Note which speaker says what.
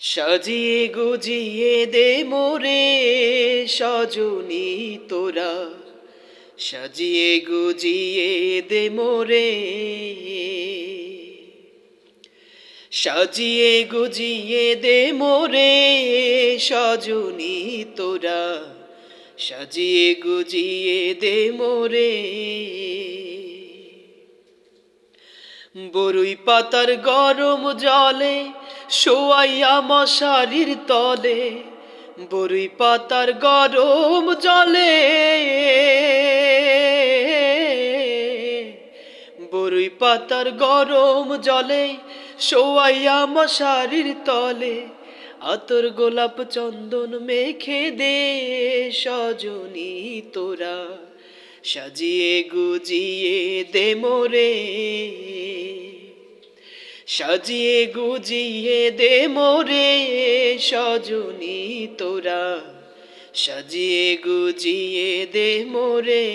Speaker 1: সাজিয়ে গুজিয়ে দে মোরে সজনী তোরা, সাজিয়ে গুজিয়ে দে মোরে, সাজিয়ে গুজিয়ে দে মোরে সজনী তোরা, সাজিয়ে গুজিয়ে দে মোরে। বরুই পাতার গরম জলে শোয়াইয়া মশারির তলে, বরুই পাতার গরম জলে, বরুই পাতার গরম জলে শোয়াইয়া মশারির তলে, আতর গোলাপ চন্দন মেখে দে সজনী তোরা, সাজিয়ে গুজিয়ে দে মোরে, সাজিয়ে গুজিয়ে দে মোরে সজনী তোরা, সাজিয়ে গুজিয়ে দে মোরে।